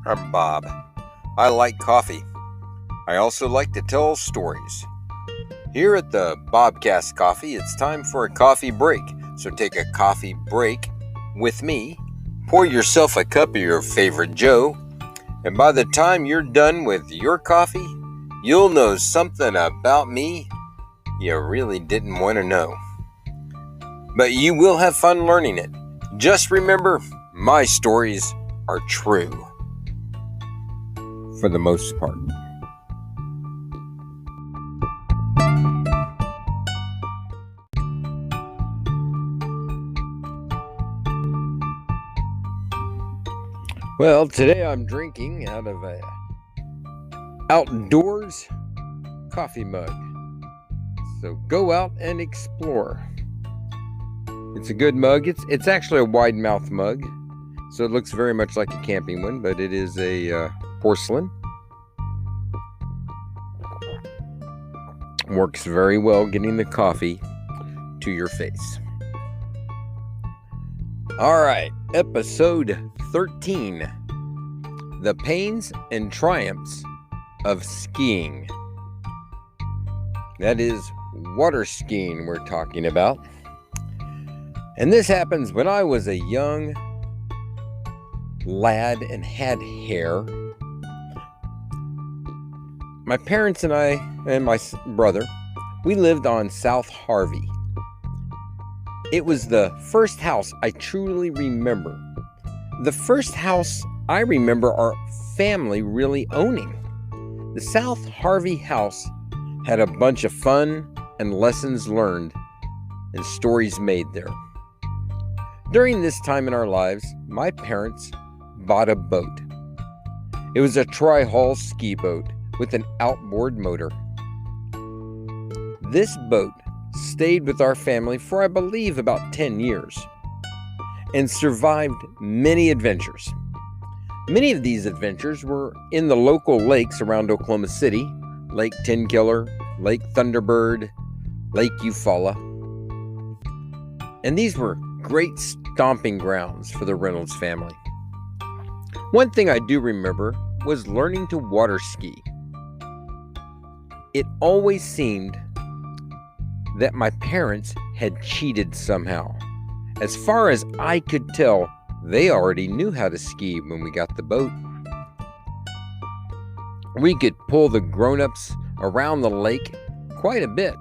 I'm Bob. I like coffee. I also like to tell stories. Here at the Bobcast Coffee, it's time for a coffee break. So take a coffee break with me, pour yourself a cup of your favorite Joe, and by the time you're done with your coffee, you'll know something about me you really didn't want to know. But you will have fun learning it. Just remember, my stories are true. For the most part. Well, today I'm drinking out of a outdoors coffee mug. So go out and explore. It's a good mug. It's actually a wide mouth mug. So it looks very much like a camping one, but it is a porcelain. Works very well getting the coffee to your face. All right, episode 13. The pains and triumphs of skiing. That is water skiing we're talking about. And this happens when I was a young lad and had hair. My parents and I and my brother, we lived on South Harvey. It was the first house I truly remember. The first house I remember our family really owning. The South Harvey house had a bunch of fun and lessons learned and stories made there. During this time in our lives, my parents bought a boat. It was a tri-hull ski boat with an outboard motor. This boat stayed with our family for, I believe, about 10 years and survived many adventures. Many of these adventures were in the local lakes around Oklahoma City, Lake Tenkiller, Lake Thunderbird, Lake Eufaula. And these were great stomping grounds for the Reynolds family. One thing I do remember was learning to water ski. It always seemed that my parents had cheated somehow. As far as I could tell, they already knew how to ski when we got the boat. We could pull the grown-ups around the lake quite a bit,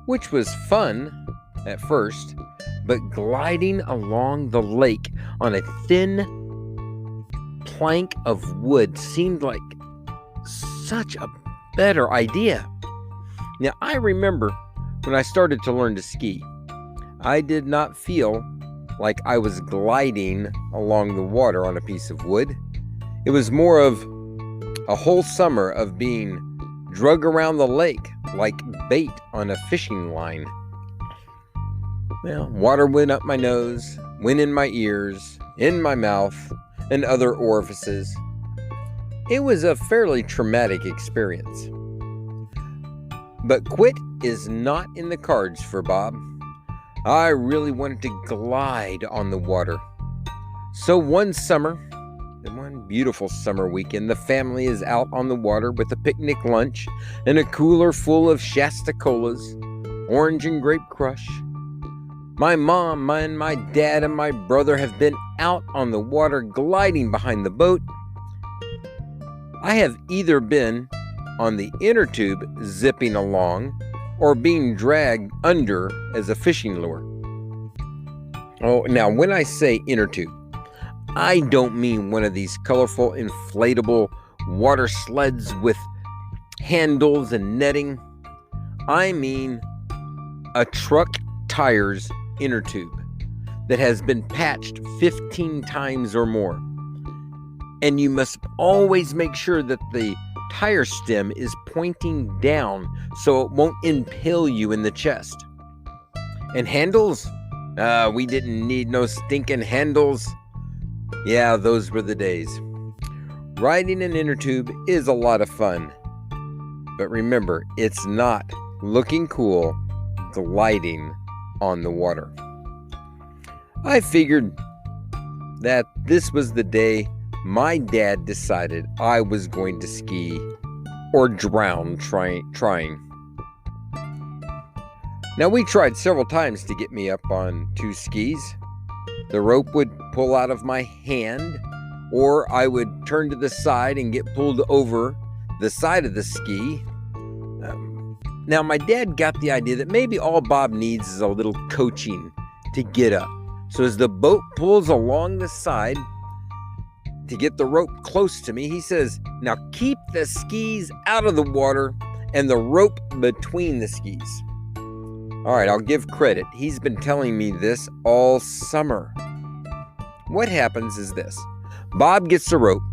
which was fun at first, but gliding along the lake on a thin plank of wood seemed like such a better idea. Now, I remember when I started to learn to ski, I did not feel like I was gliding along the water on a piece of wood. It was more of a whole summer of being drug around the lake like bait on a fishing line. Well, water went up my nose, went in my ears, in my mouth, and other orifices. It was a fairly traumatic experience. But quit is not in the cards for Bob. I really wanted to glide on the water. So one beautiful summer weekend, the family is out on the water with a picnic lunch and a cooler full of Shasta Colas, orange and grape crush. My mom and my dad and my brother have been out on the water gliding behind the boat. I have either been on the inner tube zipping along or being dragged under as a fishing lure. Oh, now when I say inner tube, I don't mean one of these colorful inflatable water sleds with handles and netting. I mean a truck tire's inner tube that has been patched 15 times or more. And you must always make sure that the tire stem is pointing down so it won't impale you in the chest. And handles? We didn't need no stinking handles. Yeah, those were the days. Riding an inner tube is a lot of fun. But remember, it's not looking cool gliding on the water. I figured that this was the day my dad decided I was going to ski or drown trying. Now, we tried several times to get me up on 2 skis. The rope would pull out of my hand, or I would turn to the side and get pulled over the side of the ski. Now, my dad got the idea that maybe all Bob needs is a little coaching to get up. So as the boat pulls along the side to get the rope close to me, he says, "Now keep the skis out of the water and the rope between the skis." All right, I'll give credit. He's been telling me this all summer. What happens is this. Bob gets the rope.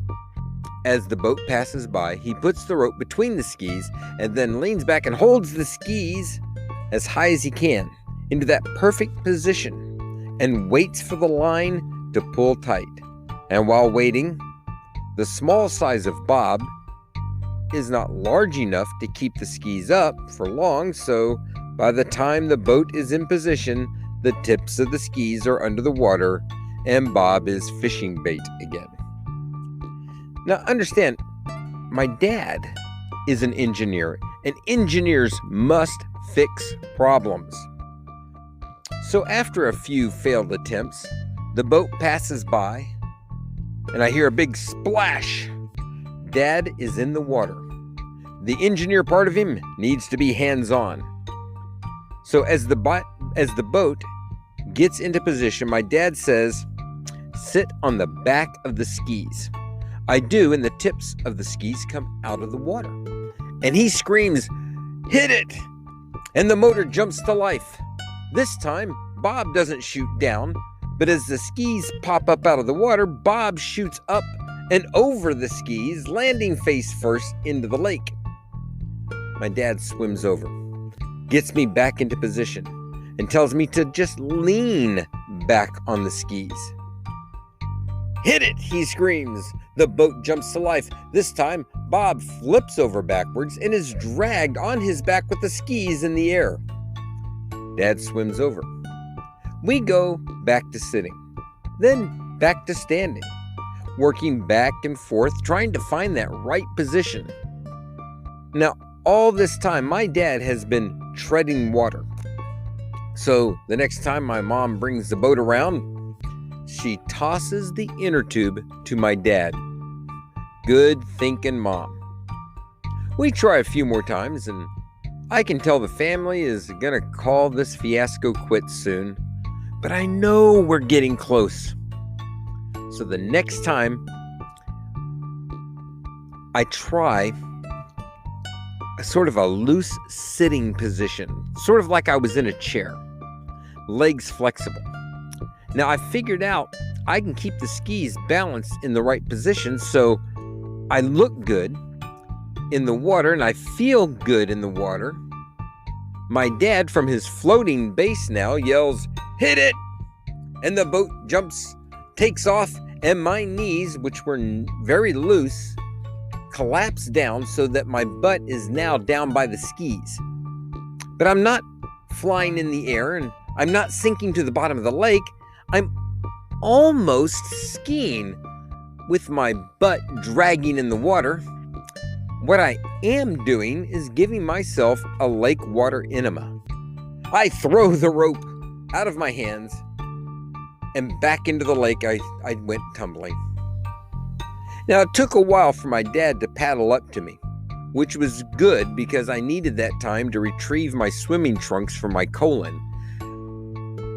As the boat passes by, he puts the rope between the skis and then leans back and holds the skis as high as he can into that perfect position and waits for the line to pull tight. And while waiting, the small size of Bob is not large enough to keep the skis up for long, so by the time the boat is in position, the tips of the skis are under the water and Bob is fishing bait again. Now understand, my dad is an engineer, and engineers must fix problems. So after a few failed attempts, the boat passes by, and I hear a big splash. Dad is in the water. The engineer part of him needs to be hands-on. So as the boat gets into position, my dad says, "Sit on the back of the skis." I do, and the tips of the skis come out of the water. And he screams, "Hit it!" And the motor jumps to life. This time, Bob doesn't shoot down, but as the skis pop up out of the water, Bob shoots up and over the skis, landing face first into the lake. My dad swims over, gets me back into position, and tells me to just lean back on the skis. "Hit it!" he screams. The boat jumps to life. This time, Bob flips over backwards and is dragged on his back with the skis in the air. Dad swims over. We go back to sitting, then back to standing, working back and forth, trying to find that right position. Now, all this time, my dad has been treading water. So the next time my mom brings the boat around, she tosses the inner tube to my dad. Good thinking, Mom. We try a few more times, and I can tell the family is gonna call this fiasco quits soon, but I know we're getting close. So the next time I try a sort of a loose sitting position, sort of like I was in a chair, legs flexible. Now I figured out I can keep the skis balanced in the right position, so I look good in the water and I feel good in the water. My dad, from his floating base now, yells, "Hit it!" And the boat jumps, takes off, and my knees, which were very loose, collapse down so that my butt is now down by the skis. But I'm not flying in the air and I'm not sinking to the bottom of the lake. I'm almost skiing with my butt dragging in the water. What I am doing is giving myself a lake water enema. I throw the rope out of my hands and back into the lake I went tumbling. Now, it took a while for my dad to paddle up to me, which was good because I needed that time to retrieve my swimming trunks from my colon.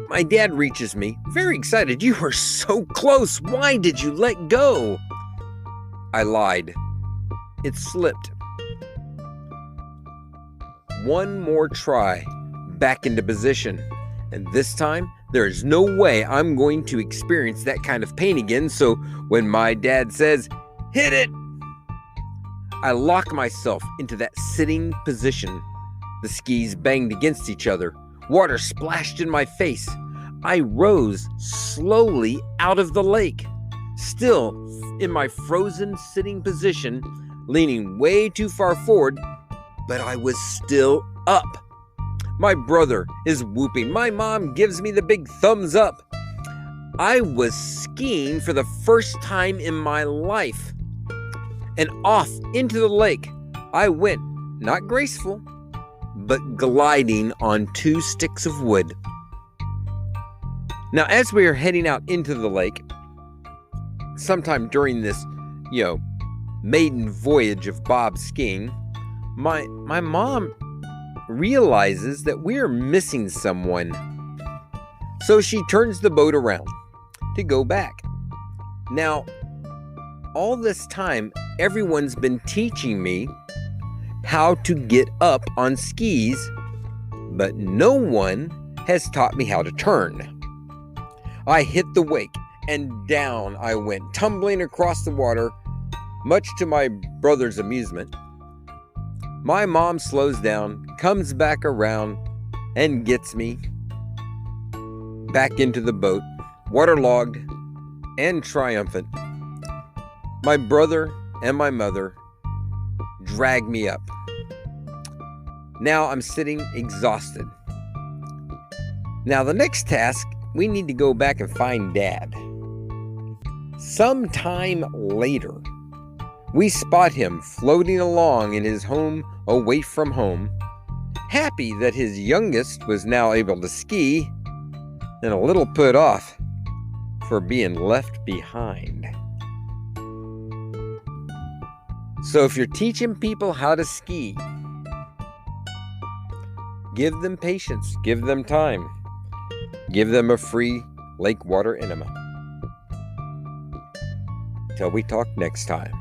My dad reaches me, very excited. "You were so close. Why did you let go?" I lied. It slipped. One more try, back into position. And this time, there is no way I'm going to experience that kind of pain again. So when my dad says, "Hit it!" I lock myself into that sitting position. The skis banged against each other. Water splashed in my face. I rose slowly out of the lake, still in my frozen sitting position, leaning way too far forward, but I was still up. My brother is whooping. My mom gives me the big thumbs up. I was skiing for the first time in my life. And off into the lake I went, not graceful, but gliding on 2 sticks of wood. Now, as we were heading out into the lake, sometime during this, maiden voyage of Bob skiing, my mom realizes that we're missing someone. So she turns the boat around to go back. Now, all this time, everyone's been teaching me how to get up on skis, but no one has taught me how to turn. I hit the wake and down I went, tumbling across the water, much to my brother's amusement. My mom slows down, comes back around, and gets me back into the boat, waterlogged and triumphant. My brother and my mother drag me up. Now I'm sitting exhausted. Now the next task, we need to go back and find Dad. Sometime later, we spot him floating along in his home away from home, happy that his youngest was now able to ski, and a little put off for being left behind. So if you're teaching people how to ski, give them patience, give them time, give them a free lake water enema. Till we talk next time.